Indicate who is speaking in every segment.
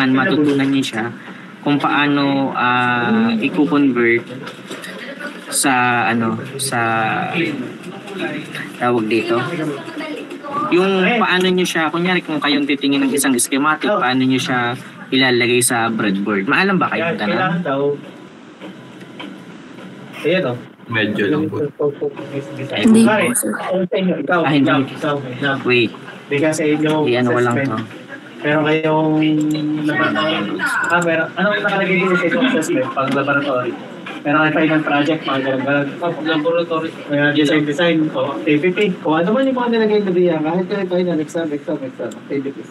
Speaker 1: kailangan matutunan niyo siya kung paano i-convert sa sa tawag dito. Yung paano niyo siya, kunyari kung kayong titingin ng isang schematic, paano niyo siya ilalagay sa breadboard. Maalam ba kayo ganun?
Speaker 2: Ayan o.
Speaker 3: Medyo lang po.
Speaker 1: Hindi po.
Speaker 2: Hindi.
Speaker 1: Wait. Iyan ko lang to.
Speaker 2: Meron kayong meron. Anong nakalagay dito sa assessment pang laboratory? Meron kayo final project, mga ganun-ganun. Laboratory. Meron design, o activity. Kung ano man yung mga nilagay na diyan, kahit kayo final exam, activities.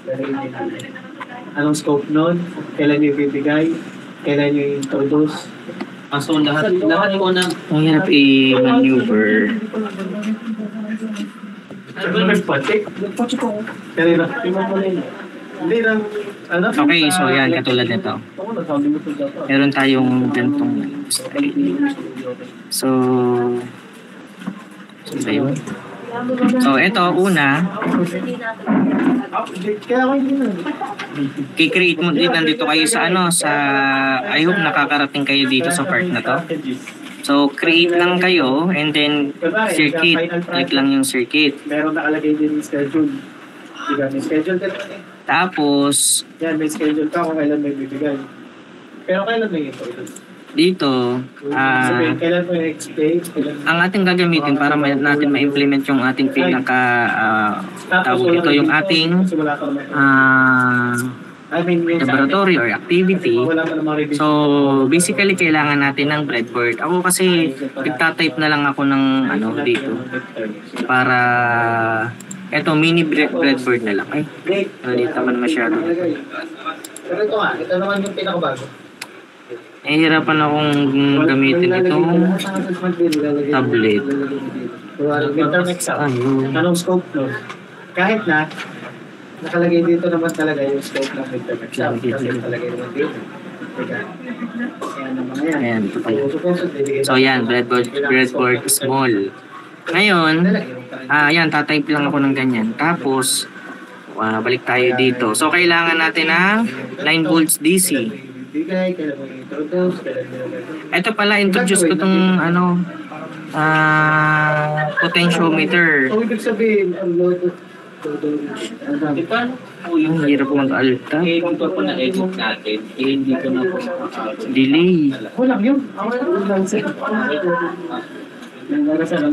Speaker 2: Anong scope nun? Kailan nyo ibibigay? Kailan nyo introduce?
Speaker 3: So lahat po na
Speaker 1: Ang hirap i-maneuver. Okay, so yan, katulad nito. Meron tayong gantong style. So yun. So, ito, una, kikreate mo din nandito kayo sa I hope nakakarating kayo dito sa part na to. So, create lang kayo and then circuit. Click lang yung circuit.
Speaker 2: Meron nakalagay din yung schedule. Diba, may schedule ka naman eh.
Speaker 1: Tapos,
Speaker 2: yan, may schedule ka kung kailan may bibigay. Pero kailan may introduce?
Speaker 1: Dito,
Speaker 2: kailan mo i-explain?
Speaker 1: ang ating gagamitin para natin ma-implement yung ating tawag ito, yung ating laboratory or activity. So, basically, kailangan natin ng breadboard. Ako kasi, nagtatype na lang ako ng dito. Para, eto, mini breadboard na lang. Ay, dito naman masyado.
Speaker 2: Pero ito nga, ito naman yung pinakabago.
Speaker 1: Hirapan akong gamitin itong tablet.
Speaker 2: Midterm exam. Anong scope nun? Kahit na, nakalagay dito naman talaga yung scope ng midterm exam. Kasi nakalagay naman dito.
Speaker 1: Ayan, ito pa yun. So yan, breadboard small. Ngayon, yan, tatype lang ako ng ganyan. Tapos, balik tayo dito. So, kailangan natin ng 9 volts DC. Ito pala, introduce ko itong potentiometer.
Speaker 2: So, ibig sabihin,
Speaker 1: Ang hirap mag-alta.
Speaker 3: kung po na-edit natin, hindi ko na po
Speaker 1: Delay.
Speaker 2: walang yun.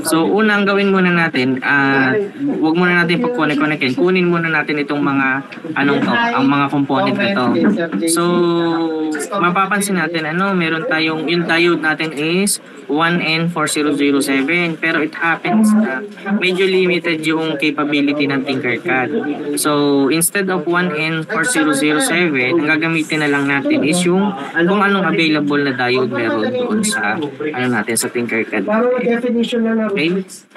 Speaker 1: So, unang gawin muna natin, wag muna natin pag-connect-connectin. Kunin muna natin itong mga, ang mga component na to. So, mapapansin natin, meron tayong, yung diode natin is 1N4007. Pero it happens na medyo limited yung capability ng Tinkercad. So, instead of 1N4007, ang gagamitin na lang natin is yung kung anong available na diode meron doon sa, natin sa Tinkercad. Okay?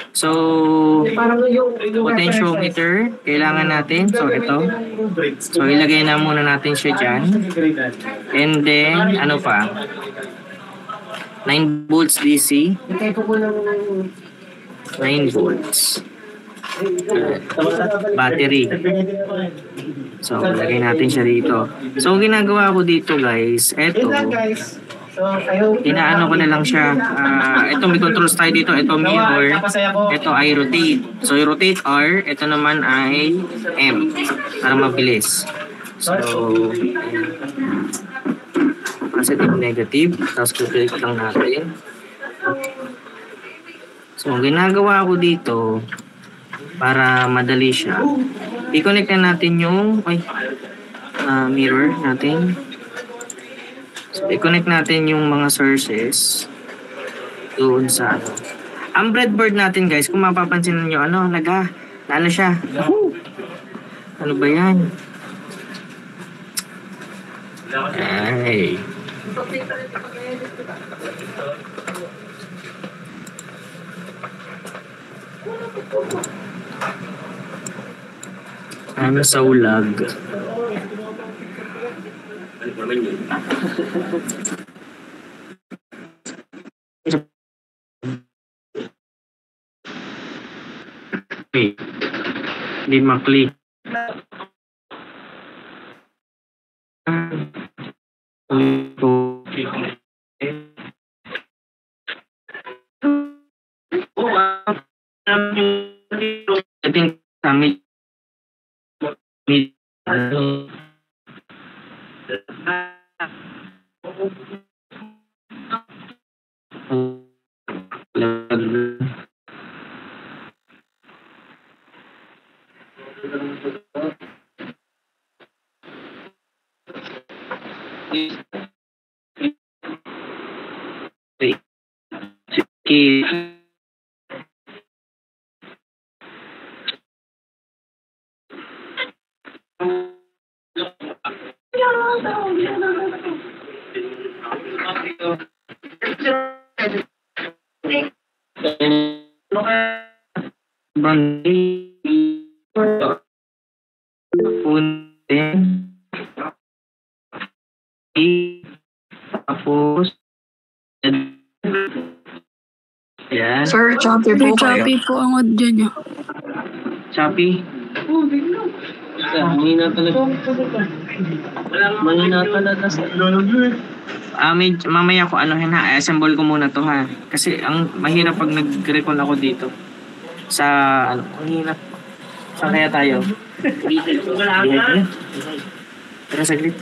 Speaker 1: So, potentiometer, kailangan natin. So, ito. So, ilagay na muna natin siya dyan. And then, 9 volts DC. 9 volts. Battery. So, ilagay natin siya dito. So, ginagawa ko dito, guys, eto. Tinaano ko na lang siya. Ito may controls tayo dito. Ito mirror. Ito ay rotate. So, i-rotate R. Ito naman ay M. Para mabilis. So, positive, negative. Tapos click lang natin. So, ginagawa ko dito para madali siya. I-connect na natin yung mirror natin. So, i-connect natin yung mga sources doon sa Ang breadboard natin, guys, kung mapapansin niyo, siya. Ano ba yan? Ay. Ano sa ulag? Hindi ma-click. Tapos, yan.
Speaker 4: Sir, choppy po kayo.
Speaker 5: Choppy po ang audio nyo.
Speaker 1: Shopee.
Speaker 3: Mahina talaga. Mahina talaga.
Speaker 1: Mamaya ko assemble ko muna to ha. Kasi ang mahirap pag nag-recall ako dito. Sa mahirap. Saan kaya tayo? Tara saglit.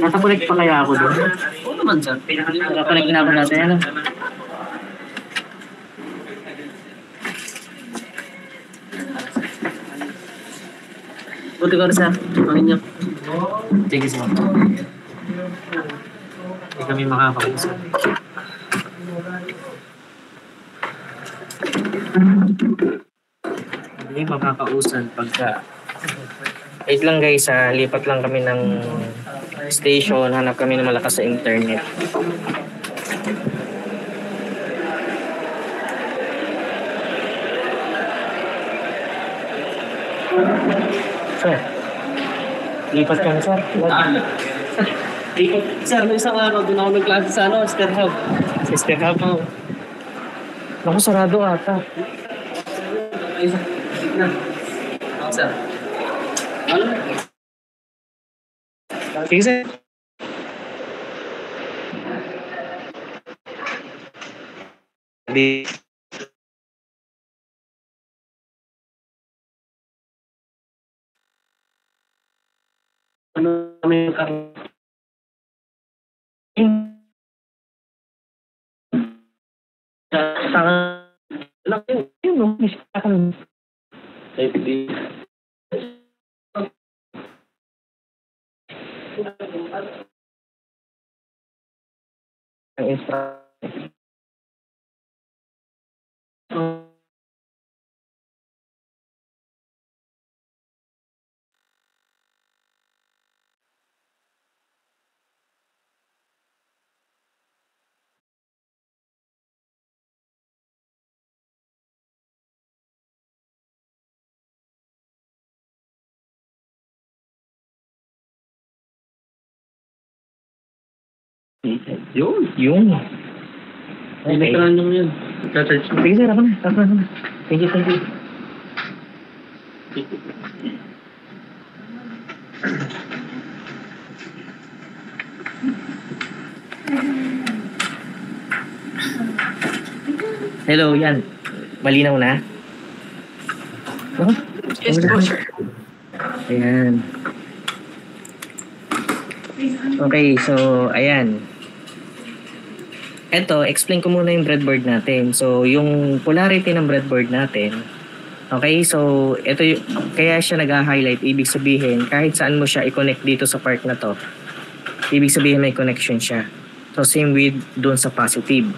Speaker 1: Nakakulik pa kaya ako doon?
Speaker 3: Oo naman, sir.
Speaker 1: Nakakulik na ako natin. Ano?
Speaker 3: Buti ko rin, sir. Pangin niyo.
Speaker 1: Sige, sir. Hindi kami makakausap. Hindi makakausap pagka... Wait lang guys, lipat lang kami ng station, hanap kami ng malakas sa internet. Sir, lipat kami sir.
Speaker 3: Lipat, sir, may isang araw, doon ako nag-class sa Sister Hub.
Speaker 1: Sister Hub. Naku, sarado ata.
Speaker 3: Sir.
Speaker 1: Sige sir. Di.
Speaker 3: Ano kami
Speaker 1: Yung.
Speaker 3: Electron yung yun.
Speaker 1: Sige sir, ako na. Thank you. Hello, yan. Malinaw na?
Speaker 4: Yes po, sir.
Speaker 1: Ayan. Okay, so, ayan. Ito, explain ko muna yung breadboard natin. So, yung polarity ng breadboard natin, okay, so, ito yung, kaya siya nag-highlight, ibig sabihin, kahit saan mo siya i-connect dito sa part na to, ibig sabihin may connection siya. So, same with doon sa positive.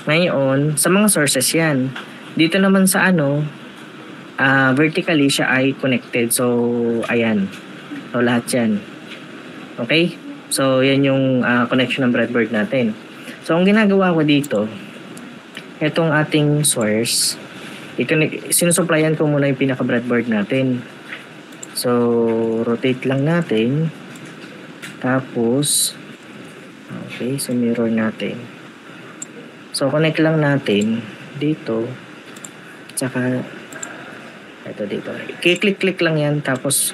Speaker 1: Ngayon, sa mga sources yan, dito naman sa vertically siya ay connected. So, ayan. So, lahat yan. Okay? So, yan yung connection ng breadboard natin. So, ang ginagawa ko dito, itong ating source, sinusupplyan ko muna yung pinaka-breadboard natin. So, rotate lang natin. Tapos, okay, so mirror natin. So, connect lang natin dito. Tsaka, ito dito. I-click-click lang yan, tapos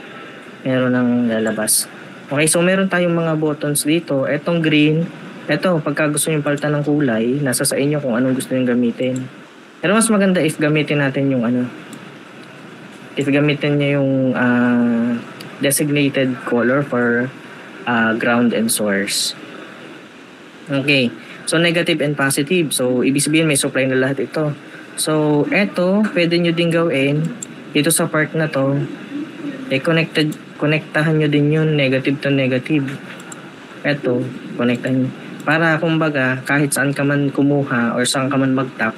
Speaker 1: meron ng lalabas. Okay, so meron tayong mga buttons dito. Etong green, eto, pagka gusto nyo palitan ng kulay, nasa sa inyo kung anong gusto nyo gamitin. Pero mas maganda if gamitin natin yung if gamitin nyo yung designated color for ground and source. Okay, so negative and positive. So, ibig sabihin may supply na lahat ito. So, eto, pwede nyo din gawin dito sa part na to, konektahan nyo din yun, negative to negative. Eto, konektahan nyo. Para kumbaga, kahit saan ka man kumuha or saan ka man mag-tap,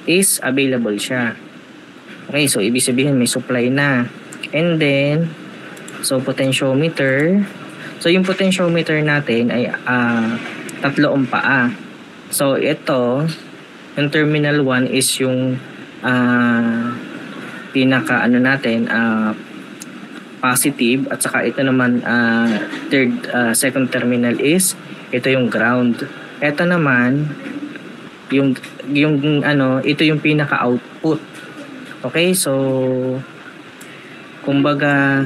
Speaker 1: is available siya. Okay, so ibig sabihin may supply na. And then, so potentiometer. So yung potentiometer natin ay 3 paa. So ito, yung terminal 1 is yung pinaka natin, positive, at saka ito naman second terminal is ito yung ground. Ito naman yung ito yung pinaka output. Okay, so kumbaga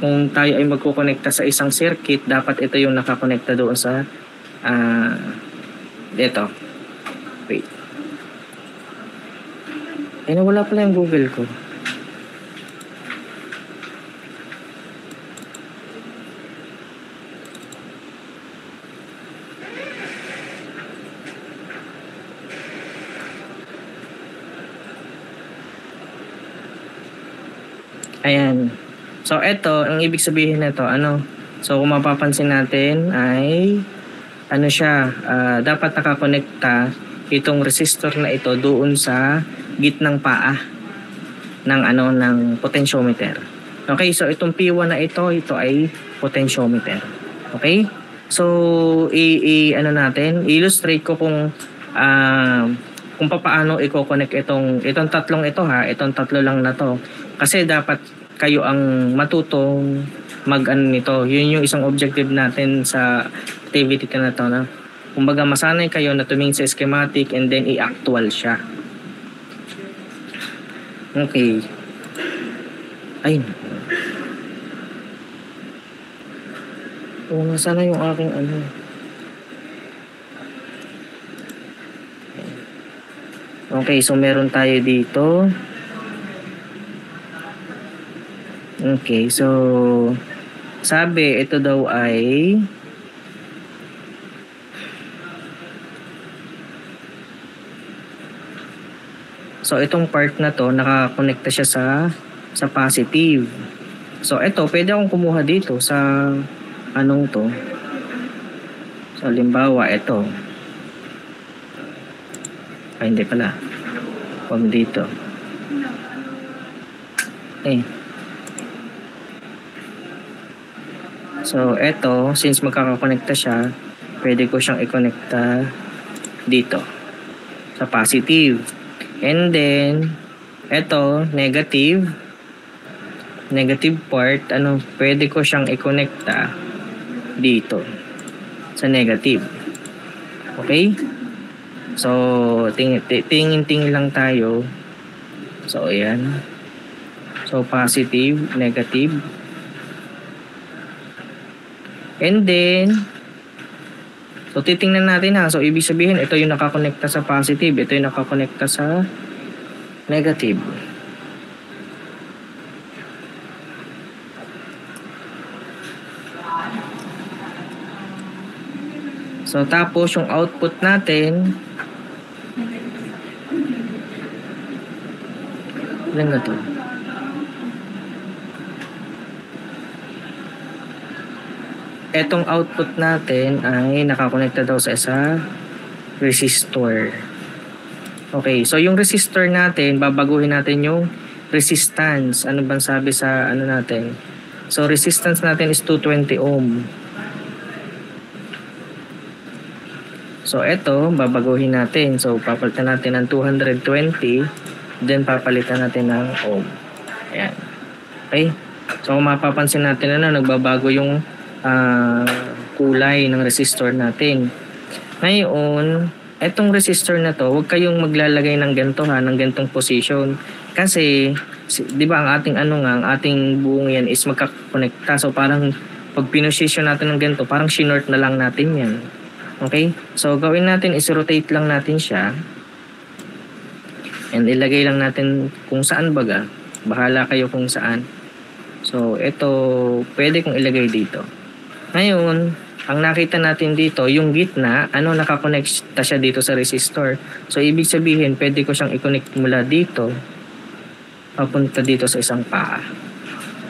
Speaker 1: kung tayo ay magkukonekta sa isang circuit, dapat ito yung nakakonekta doon sa ito. Wait. Nawala pala yung Google ko. Ayan. So, ito, ang ibig sabihin nito, so, kung mapapansin natin ay, siya, dapat nakakonekta itong resistor na ito doon sa gitnang paa ng potentiometer. Okay, so, itong P1 na ito ay potentiometer. Okay? So, illustrate ko kung paano i-connect itong tatlong ito itong tatlo lang na to. Kasi dapat kayo ang matutong nito. Yun yung isang objective natin sa activity na to. Kumbaga masanay kayo na tumingin sa schematic and then i-actual siya. Okay. Ay. Nasana yung aking Okay, so meron tayo dito. Okay, so sabi ito daw ay so itong part na to nakakonekta siya sa positive. So ito pwede akong kumuha dito sa to. So halimbawa ito. Ay hindi pala. Huwag dito. So, eto, since magkakakonekta siya, pwede ko siyang i-connecta dito sa positive. And then, eto, negative part, pwede ko siyang i-connecta dito sa negative. Okay? So, tingin-tingin lang tayo. So, ayan. So, positive, negative. And then, so titingnan natin So ibig sabihin, ito yung nakakonekta sa positive, ito yung nakakonekta sa negative. So tapos yung output natin, ilan na to? Etong output natin ay nakakonekta daw sa isa resistor. Okay, so yung resistor natin, babaguhin natin yung resistance. Ano bang sabi sa natin? So resistance natin is 220 ohm. So eto, babaguhin natin. So papalitan natin ng 220, then papalitan natin ng ohm. Ayan. Okay? So kung mapapansin natin nagbabago yung kulay ng resistor natin. Ngayon, etong resistor na to, huwag kayong maglalagay ng ganito ng ganitong position. Kasi Di ba ang ating ang ating buong yan is magkakonekta. So parang pag pinosisyon natin ng ganito, parang shinort na lang natin yan. Okay? So gawin natin is rotate lang natin siya. And ilagay lang natin kung saan baga. Bahala kayo kung saan. So ito, pwede kong ilagay dito. Ngayon, ang nakita natin dito, yung gitna, nakakonekta siya dito sa resistor. So ibig sabihin, pwede ko siyang i-connect mula dito papunta dito sa isang paa.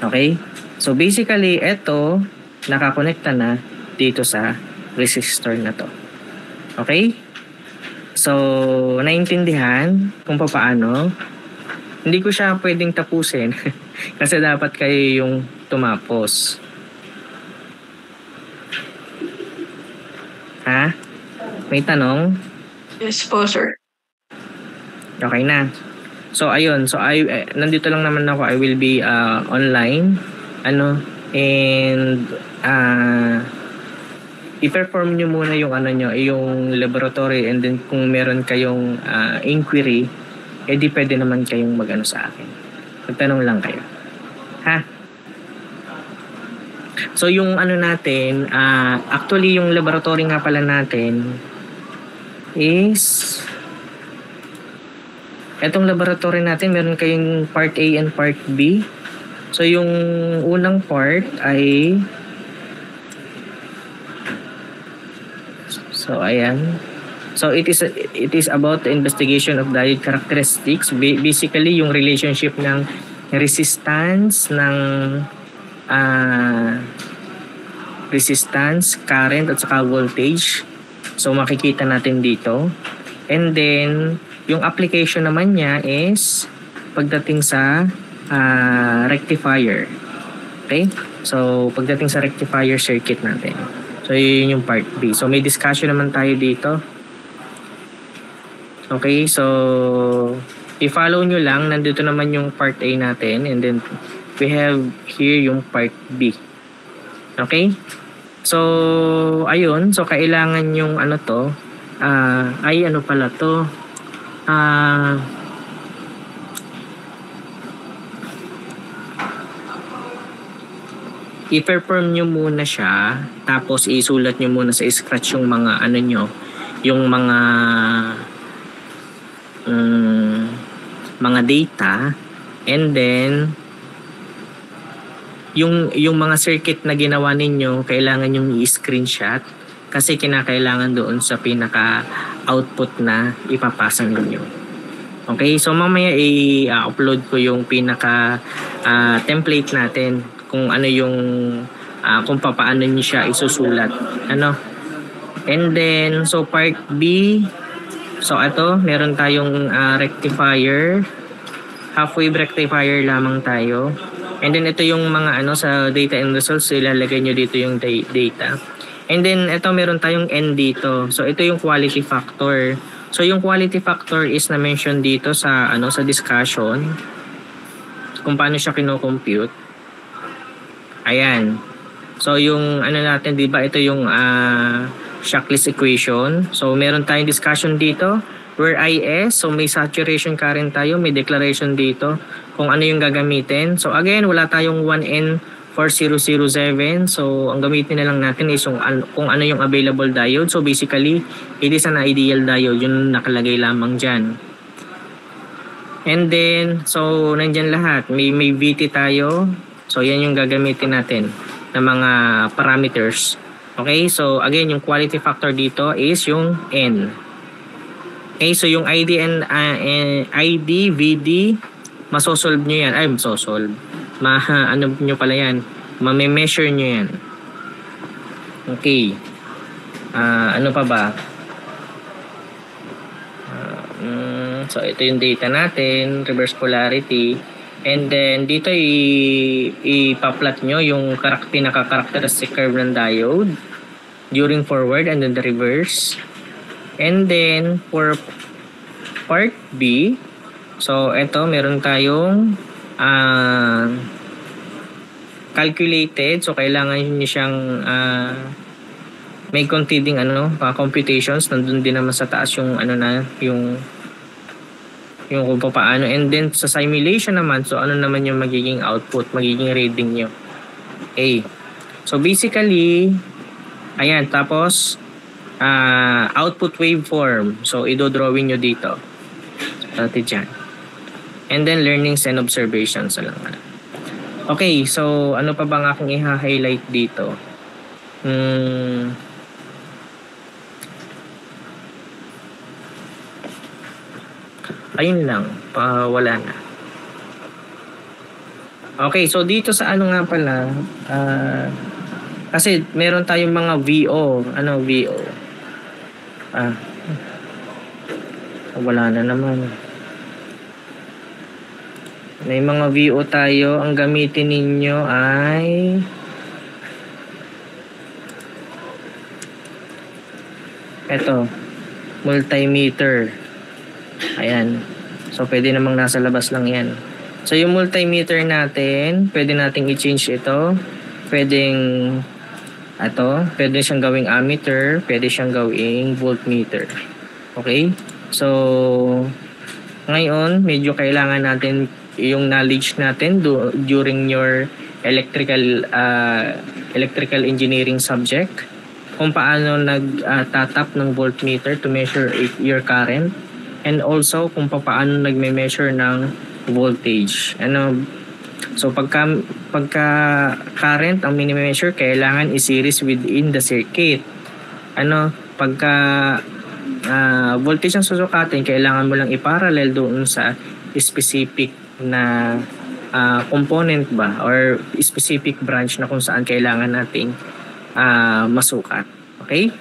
Speaker 1: Okay? So basically, ito nakakonekta na dito sa resistor na to. Okay? So, naintindihan kung paano. Hindi ko siya pwedeng tapusin kasi dapat kayo yung tumapos. Ha? May tanong?
Speaker 4: Yes po, sir.
Speaker 1: Okay na. So ayun, nandito lang naman ako. I will be online and i-perform nyo muna yung yung laboratory, and then kung meron kayong inquiry, di pwede naman kayong sa akin. Magtanong lang kayo. Ha? So yung natin, actually yung laboratory nga pala natin is etong laboratory natin, meron kayong part A and part B. So yung unang part ay ayan. So it is about the investigation of diode characteristics. Basically yung relationship ng resistance current at saka voltage. So makikita natin dito. And then yung application naman niya is pagdating sa rectifier. Okay? So pagdating sa rectifier circuit natin. So yun yung part B. So may discussion naman tayo dito. Okay, so i-follow nyo lang. Nandito naman yung part A natin, and then we have here yung part B. Okay? So ayun, so kailangan yung to, pala to, i-perform nyo muna siya, tapos isulat nyo muna sa scratch yung mga yung mga data, and then yung mga circuit na ginawa ninyo, kailangan yung i-screenshot kasi kinakailangan doon sa pinaka-output na ipapasa ninyo. Okay, so mamaya i-upload ko yung pinaka-template natin kung kung paano niyo siya isusulat. And then, so part B, so ito, meron tayong rectifier, half-wave rectifier lamang tayo. And then ito yung mga sa data and results, ilalagay nyo dito yung data. And then ito meron tayong N dito. So ito yung quality factor. So yung quality factor is na-mention dito sa sa discussion kung paano siya kino-compute. Ayan. So yung natin, 'di ba, ito yung Shockley's equation. So meron tayong discussion dito where IS, so may saturation current tayo, may declaration dito kung ano yung gagamitin. So again, wala tayong 1N4007. So ang gamitin na lang natin is kung ano yung available diode. So basically, it is an ideal diode, yung nakalagay lamang dyan. And then, so nandyan lahat. May VT tayo. So yan yung gagamitin natin na mga parameters. Okay, so again, yung quality factor dito is yung N. Okay, so yung ID and ID, VD, masosolve nyo yan. Ay, masosolve. Nyo pala yan. Mame-measure nyo yan. Okay. Ano pa ba? So ito yung data natin, reverse polarity. And then dito ipa-plot nyo yung pinaka-characteristic curve ng diode during forward and then the reverse. And then for part B, so ito meron tayong calculated. So kailangan niyo siyang may containing computations. Nandun din naman sa taas yung Yung kung paano. And then sa simulation naman, so ano naman yung magiging output, magiging reading nyo. Okay. So basically, ayan, tapos output waveform. So idodrawing nyo dito. Dati dyan. And then learnings and observations lang. Okay, so ano pa bang aking i-highlight dito? Ayun lang, wala na. Okay, so dito sa ano nga pala, kasi meron tayong mga VO. Ano VO? Wala na naman. May mga VO tayo. Ang gamitin ninyo ay eto, multimeter. Ayan. So, pwede namang nasa labas lang yan. So, yung multimeter natin, pwede nating i-change ito. Pwedeng pwede siyang gawing ammeter, pwede siyang gawing voltmeter. Okay? So, ngayon, medyo kailangan natin yung knowledge natin during your electrical engineering subject. Kung paano nagtatap ng voltmeter to measure your current. And also kung paano nagme-measure ng voltage. So pagka current ang mini-measure, kailangan i-series within the circuit. Pagka voltage ang susukatin, kailangan mo lang i-parallel doon sa specific na component ba or specific branch na kung saan kailangan nating masukat. Okay?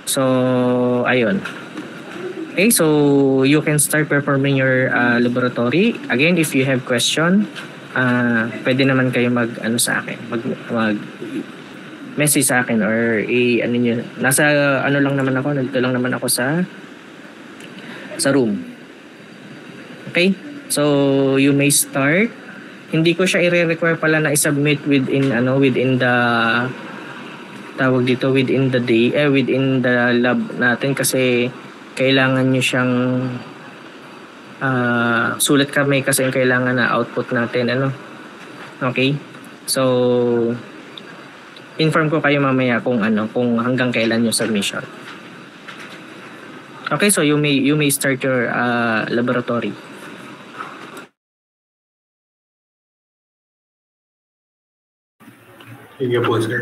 Speaker 1: So ayun. Okay, so you can start performing your laboratory. Again, if you have question, pwede naman kayo sa akin, mag message sa akin or nyo. Nasa lang naman ako, nandito lang naman ako sa room. Okay? So you may start. Hindi ko siya i-require pala na i-submit within the within the day, within the lab natin kasi kailangan nyo siyang sulat kami kasi kailangan na output natin. Okay? So inform ko kayo mamaya kung hanggang kailan yung submission. Okay, so you may start your laboratory.
Speaker 5: Sige po, sir.